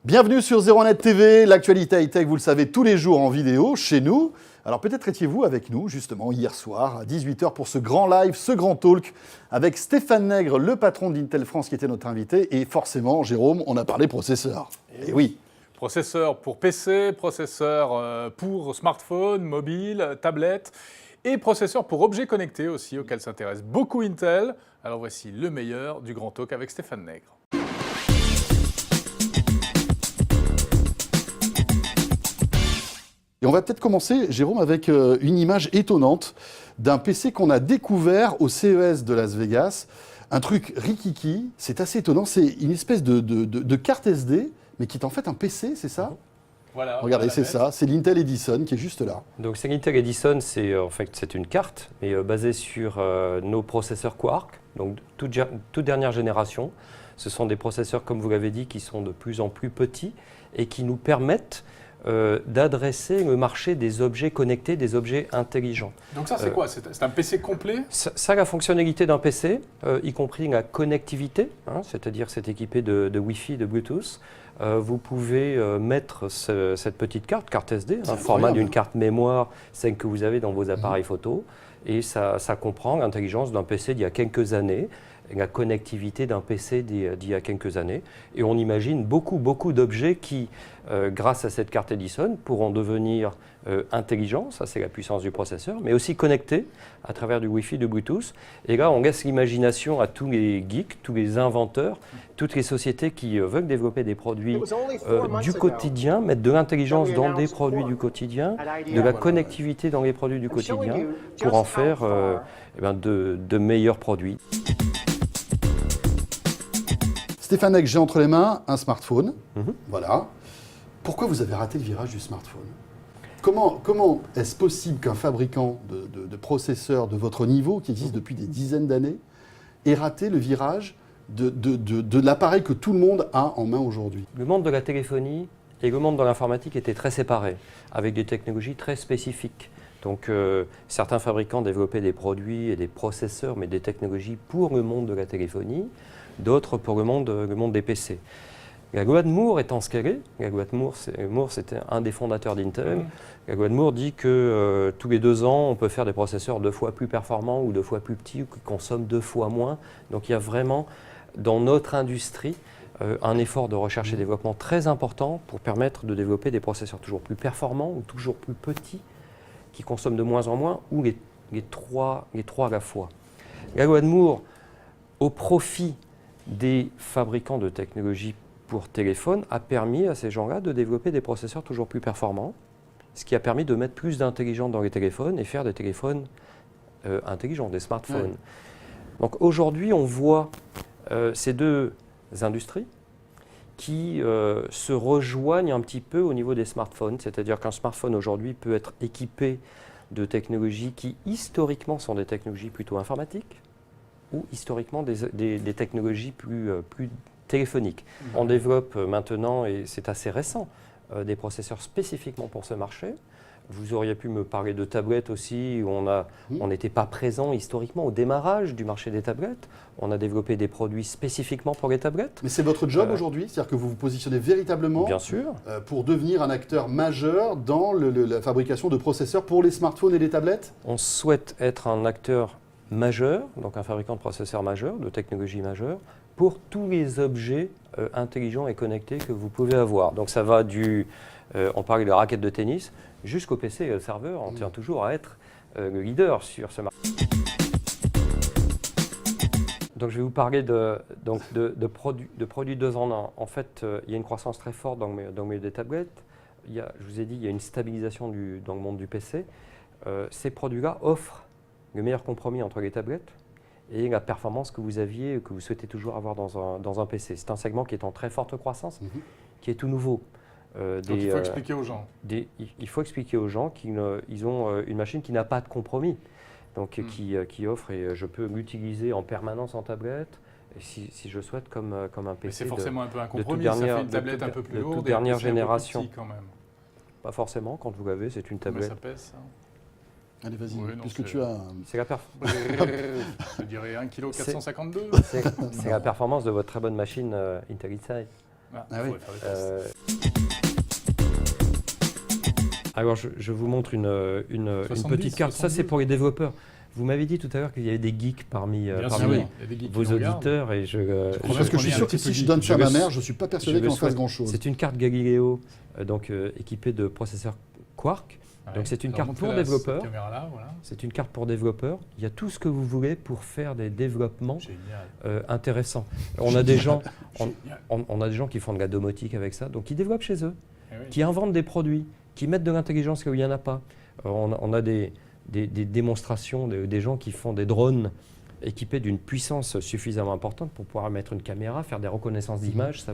Bienvenue sur 01net TV, l'actualité high-tech, vous le savez, tous les jours en vidéo, chez nous. Alors peut-être étiez-vous avec nous, justement, hier soir, à 18h, pour ce grand live, ce grand talk, avec Stéphane Nègre, le patron d'Intel France, qui était notre invité. Et forcément, Jérôme, on a parlé processeur. Et oui. Processeur pour PC, processeur pour smartphone, mobile, tablette, et processeur pour objets connectés aussi, auquel s'intéresse beaucoup Intel. Alors voici le meilleur du grand talk avec Stéphane Nègre. Et on va peut-être commencer, Jérôme, avec une image étonnante d'un PC qu'on a découvert au CES de Las Vegas. Un truc rikiki, c'est assez étonnant, c'est une espèce de carte SD, mais qui est en fait un PC, c'est ça ? Voilà, regardez, c'est ça, c'est l'Intel Edison qui est juste là. Donc c'est l'Intel Edison, c'est une carte, mais basée sur nos processeurs Quark, donc toute dernière génération. Ce sont des processeurs, comme vous l'avez dit, qui sont de plus en plus petits et qui nous permettent d'adresser le marché des objets connectés, des objets intelligents. Donc ça, c'est quoi? C'est un PC complet? Ça, la fonctionnalité d'un PC, y compris la connectivité, c'est-à-dire c'est équipé de Wi-Fi, de Bluetooth. Vous pouvez mettre cette petite carte SD, un format d'une carte mémoire, celle que vous avez dans vos appareils photo, et ça comprend l'intelligence d'un PC d'il y a quelques années, la connectivité d'un PC d'il y a quelques années. Et on imagine beaucoup d'objets qui, grâce à cette carte Edison, pourront devenir intelligents, ça c'est la puissance du processeur, mais aussi connectés à travers du Wi-Fi, du Bluetooth. Et là, on laisse l'imagination à tous les geeks, tous les inventeurs, toutes les sociétés qui veulent développer des produits du quotidien, mettre de l'intelligence dans des produits du quotidien, de la connectivité dans les produits du quotidien, pour en faire de meilleurs produits. Stéphane Nègre, j'ai entre les mains un smartphone. Voilà. Pourquoi vous avez raté le virage du smartphone ? Comment est-ce possible qu'un fabricant de processeurs de votre niveau, qui existe depuis des dizaines d'années, ait raté le virage de l'appareil que tout le monde a en main aujourd'hui ? Le monde de la téléphonie et le monde de l'informatique étaient très séparés, avec des technologies très spécifiques. Donc certains fabricants développaient des produits et des processeurs, mais des technologies pour le monde de la téléphonie, d'autres pour le monde des PC. La loi de Moore étant ce qu'elle est, la loi de Moore c'était un des fondateurs d'Intel, la loi de Moore dit que tous les 2 ans, on peut faire des processeurs 2 fois plus performants ou 2 fois plus petits ou qui consomment 2 fois moins. Donc il y a vraiment, dans notre industrie, un effort de recherche et développement très important pour permettre de développer des processeurs toujours plus performants ou toujours plus petits, qui consomment de moins en moins, ou les trois à la fois. La loi de Moore, au profit des fabricants de technologies pour téléphone, a permis à ces gens-là de développer des processeurs toujours plus performants, ce qui a permis de mettre plus d'intelligence dans les téléphones et faire des téléphones intelligents, des smartphones. Ouais. Donc aujourd'hui, on voit ces deux industries qui se rejoignent un petit peu au niveau des smartphones, c'est-à-dire qu'un smartphone aujourd'hui peut être équipé de technologies qui historiquement sont des technologies plutôt informatiques ou historiquement des technologies plus téléphoniques. On développe maintenant, et c'est assez récent, des processeurs spécifiquement pour ce marché. Vous auriez pu me parler de tablettes aussi, où on n'était pas présent historiquement au démarrage du marché des tablettes. On a développé des produits spécifiquement pour les tablettes. Mais c'est votre job aujourd'hui, c'est-à-dire que vous vous positionnez véritablement bien sûr. Pour devenir un acteur majeur dans la fabrication de processeurs pour les smartphones et les tablettes ? On souhaite être un acteur majeur, donc un fabricant de processeurs majeur, de technologie majeure, pour tous les objets intelligents et connectés que vous pouvez avoir. Donc ça va on parle de la raquette de tennis, jusqu'au PC et le serveur. On tient toujours à être le leader sur ce marché. Donc je vais vous parler de produits 2 en 1. En fait, il y a une croissance très forte dans le milieu des tablettes. Je vous ai dit, il y a une stabilisation dans le monde du PC. Ces produits-là offrent le meilleur compromis entre les tablettes et la performance que vous aviez, que vous souhaitez toujours avoir dans un PC. C'est un segment qui est en très forte croissance, qui est tout nouveau. Donc il faut expliquer aux gens. Il faut expliquer aux gens qu'ils ont une machine qui n'a pas de compromis, donc qui offre, et je peux l'utiliser en permanence en tablette, si je souhaite, comme un PC. Mais c'est forcément un peu un compromis, ça fait une tablette un peu plus lourde, toute dernière génération. Un peu plus petit quand même. Pas forcément, quand vous l'avez, c'est une tablette. Mais ça pèse, ça. Allez, vas-y, oui, puisque tu as... C'est la je dirais 1,452 kg. C'est la performance de votre très bonne machine Intel Inside. Ah, Ah oui. faudrait faire des tests. Alors, je vous montre une 70, petite carte. Ça, c'est 72. pour les développeurs. Vous m'avez dit tout à l'heure qu'il y avait des geeks parmi, Bien parmi sûr, oui. il y a des geeks qui vos nous regardent. auditeurs. Et crois Parce que je suis qu'on est sûr un que petit peu si je donne geek. ça à ma Je le- mère, je ne suis pas persuadé je le qu'elle en fasse souhaite. grand-chose. C'est une carte Galileo, équipée de processeurs Quark. Ouais. Donc, c'est une Alors, carte montrez pour cette développeurs. caméra-là, voilà. C'est une carte pour développeurs. Il y a tout ce que vous voulez pour faire des développements Génial. intéressants. On a des gens, Génial. on a des gens qui font de la domotique avec ça, donc qui développent chez eux, Eh oui. qui inventent des produits, qui mettent de l'intelligence là où il n'y en a pas. On a des démonstrations, des gens qui font des drones équipés d'une puissance suffisamment importante pour pouvoir mettre une caméra, faire des reconnaissances d'images,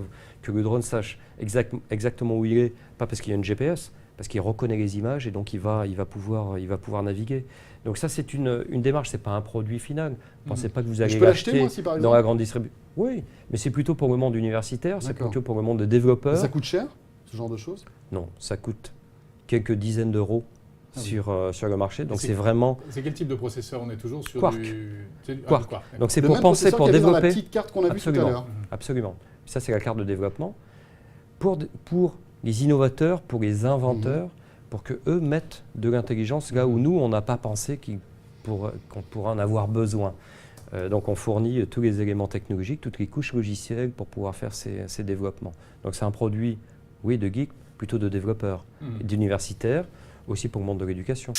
que le drone sache exactement où il est, pas parce qu'il y a une GPS, parce qu'il reconnaît les images et donc il va pouvoir naviguer. Donc ça, c'est une démarche, ce n'est pas un produit final. Ne pensez pas que vous allez Je peux l'acheter, l'acheter moi, si par dans exemple la grande distribution. Oui, mais c'est plutôt pour le monde universitaire, c'est D'accord. plutôt pour le monde de développeurs. Ça coûte cher, ce genre de choses? Non, ça coûte quelques dizaines d'euros Ah oui. sur le marché. Donc c'est- c'est vraiment... C'est quel type de processeur? On est toujours sur Quark. du Quark. Quark. Donc c'est Le pour même penser, processeur pour qu'il y avait dans la développer. petite carte qu'on a vue tout à Absolument. l'heure. Absolument. Ça, c'est la carte de développement. Pour les innovateurs, pour les inventeurs, pour qu'eux mettent de l'intelligence là où nous, on n'a pas pensé qu'on pourrait en avoir besoin. Donc on fournit tous les éléments technologiques, toutes les couches logicielles pour pouvoir faire ces développements. Donc c'est un produit, oui, de geek, plutôt de développeurs, d'universitaires, aussi pour le monde de l'éducation.